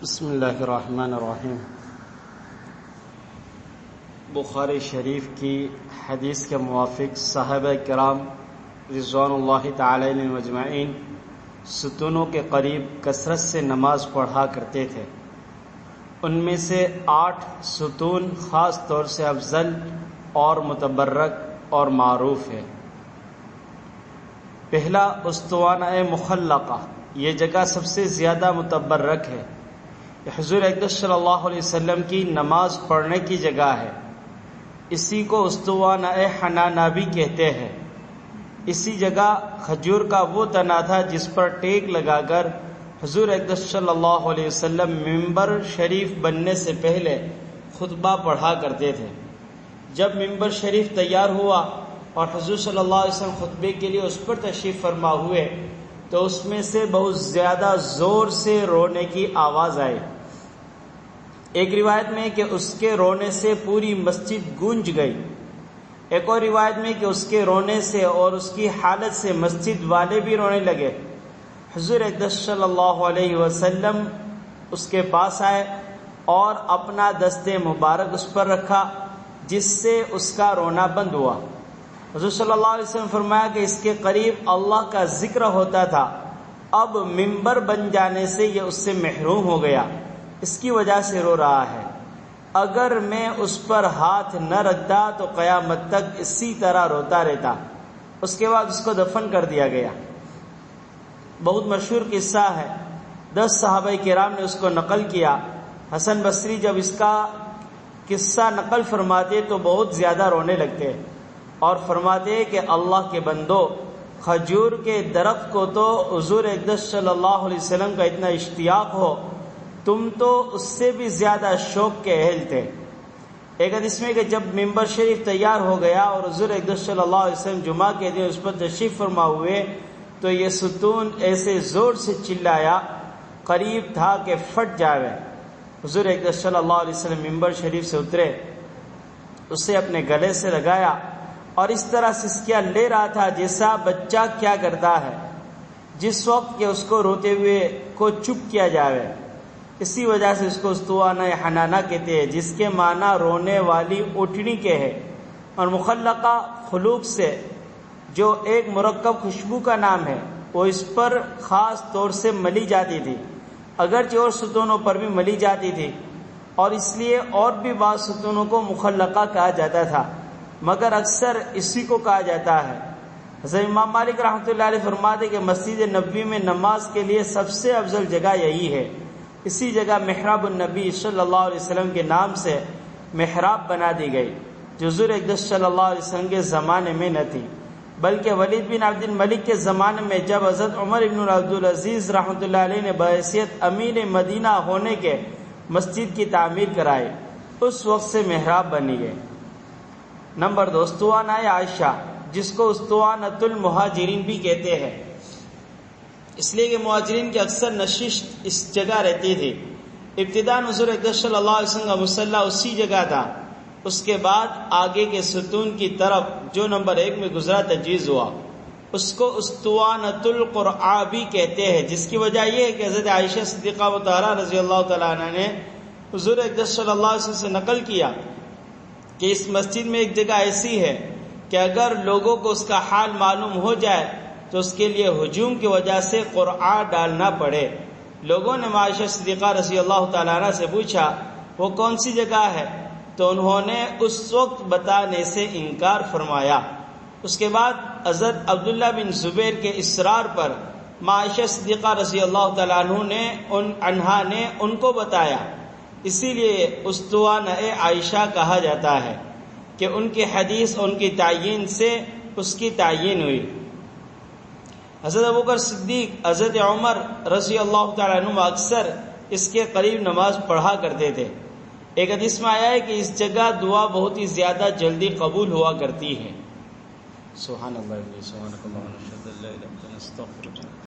بسم اللہ الرحمن الرحیم۔ بخاری شریف کی حدیث کے موافق صحابہ کرام رضوان اللہ تعالی علیہم اجمعین ستونوں کے قریب کثرت سے نماز پڑھا کرتے تھے۔ ان میں سے 8 ستون خاص طور سے افضل اور متبرک اور معروف ہے۔ پہلا اسطوانہ مخلقہ، یہ جگہ سب سے زیادہ متبرک ہے۔ حضور اقدس صلی اللہ علیہ وسلم کی نماز پڑھنے کی جگہ ہے۔ اسی کو اسطوانہ حنانہ بھی کہتے ہیں۔ اسی جگہ کھجور کا وہ تنا تھا جس پر ٹیک لگا کر حضور اقدس صلی اللہ علیہ وسلم ممبر شریف بننے سے پہلے خطبہ پڑھا کرتے تھے۔ جب ممبر شریف تیار ہوا اور حضور صلی اللہ علیہ وسلم خطبے کے لیے اس پر تشریف فرما ہوئے تو اس میں سے بہت زیادہ زور سے رونے کی آواز آئی۔ ایک روایت میں کہ اس کے رونے سے پوری مسجد گونج گئی، ایک اور روایت میں کہ اس کے رونے سے اور اس کی حالت سے مسجد والے بھی رونے لگے۔ حضور اقدس صلی اللہ علیہ وسلم اس کے پاس آئے اور اپنا دست مبارک اس پر رکھا، جس سے اس کا رونا بند ہوا۔ حضور صلی اللہ علیہ وسلم فرمایا کہ اس کے قریب اللہ کا ذکر ہوتا تھا، اب ممبر بن جانے سے یہ اس سے محروم ہو گیا، اس کی وجہ سے رو رہا ہے۔ اگر میں اس پر ہاتھ نہ رکھتا تو قیامت تک اسی طرح روتا رہتا۔ اس کے بعد اس کو دفن کر دیا گیا۔ بہت مشہور قصہ ہے، 10 صحابہ کرام نے اس کو نقل کیا۔ حسن بصری جب اس کا قصہ نقل فرماتے تو بہت زیادہ رونے لگتے اور فرماتے کہ اللہ کے بندو، کھجور کے درخت کو تو حضور اقدس صلی اللہ علیہ وسلم کا اتنا اشتیاق ہو، تم تو اس سے بھی زیادہ شوق کے اہل تھے۔ ایک حدیث میں کہ جب ممبر شریف تیار ہو گیا اور حضور اقدس صلی اللہ علیہ وسلم جمعہ کے دن اس پر تشریف فرما ہوئے تو یہ ستون ایسے زور سے چلایا، قریب تھا کہ پھٹ جاوے۔ حضور اقدس صلی اللہ علیہ وسلم ممبر شریف سے اترے، اسے اپنے گلے سے لگایا اور اس طرح سسکیاں لے رہا تھا جیسا بچہ کیا کرتا ہے جس وقت کہ اس کو روتے ہوئے کو چپ کیا جاوے۔ اسی وجہ سے اس کو اسطوانہ حنانہ کہتے ہیں، جس کے معنی رونے والی اوٹنی کے ہے، اور مخلقہ خلوق سے جو ایک مرکب خوشبو کا نام ہے، وہ اس پر خاص طور سے ملی جاتی تھی، اگرچہ اور ستونوں پر بھی ملی جاتی تھی، اور اس لیے اور بھی بعض ستونوں کو مخلقہ کہا جاتا تھا، مگر اکثر اسی کو کہا جاتا ہے۔ حضرت امام مالک رحمۃ اللہ علیہ فرماتے کہ مسجد نبوی میں نماز کے لیے سب سے افضل جگہ یہی ہے۔ اسی جگہ محراب النبی صلی اللہ علیہ وسلم کے نام سے محراب بنا دی گئی، جو حضور اقدس صلی اللہ علیہ وسلم کے زمانے میں نہ تھی، بلکہ ولید بن عبد الملک کے زمانے میں جب حضرت عمر بن عبدالعزیز رحمۃ اللہ علیہ نے بحیثیت امیر مدینہ ہونے کے مسجد کی تعمیر کرائی، اس وقت سے محراب بنی گئی۔ نمبر 2، اسطوانہ عائشہ، جس کو اسطوانۃ المہاجرین بھی کہتے ہیں، اس لیے کہ مہاجرین کی اکثر نشست اس جگہ رہتی تھی۔ ابتداء حضور اقدس صلی اللہ علیہ وسلم کا مصلی اسی جگہ تھا، اس کے بعد آگے کے ستون کی طرف جو نمبر 1 میں گزرا تجویز ہوا، اس کو اسطوانۃ القرآ بھی کہتے ہیں، جس کی وجہ یہ ہے کہ حضرت عائشہ صدیقہ مطہرہ رضی اللہ تعالیٰ عنہ نے حضور اقدس صلی اللہ علیہ وسلم سے نقل کیا کہ اس مسجد میں ایک جگہ ایسی ہے کہ اگر لوگوں کو اس کا حال معلوم ہو جائے تو اس کے لیے ہجوم کی وجہ سے قرآن ڈالنا پڑے۔ لوگوں نے عائشہ صدیقہ رضی اللہ تعالیٰ عنہ سے پوچھا وہ کون سی جگہ ہے، تو انہوں نے اس وقت بتانے سے انکار فرمایا۔ اس کے بعد حضرت عبداللہ بن زبیر کے اصرار پر عائشہ صدیقہ رضی اللہ تعالیٰ عنہ نے ان کو بتایا، اسی لیے اسطوانہ عائشہ کہا جاتا ہے کہ ان کی حدیث ان کی تعیین سے اس کی تعیین ہوئی۔ حضرت ابوبکر صدیق، حضرت عمر رضی اللہ تعالیٰ عنہ اکثر اس کے قریب نماز پڑھا کرتے تھے۔ ایک حدیث میں آیا ہے کہ اس جگہ دعا بہت ہی زیادہ جلدی قبول ہوا کرتی ہے۔ سبحان اللہ، سبحانک اللہم و بحمدک، اشہد ان لا الہ الا انت، استغفرک۔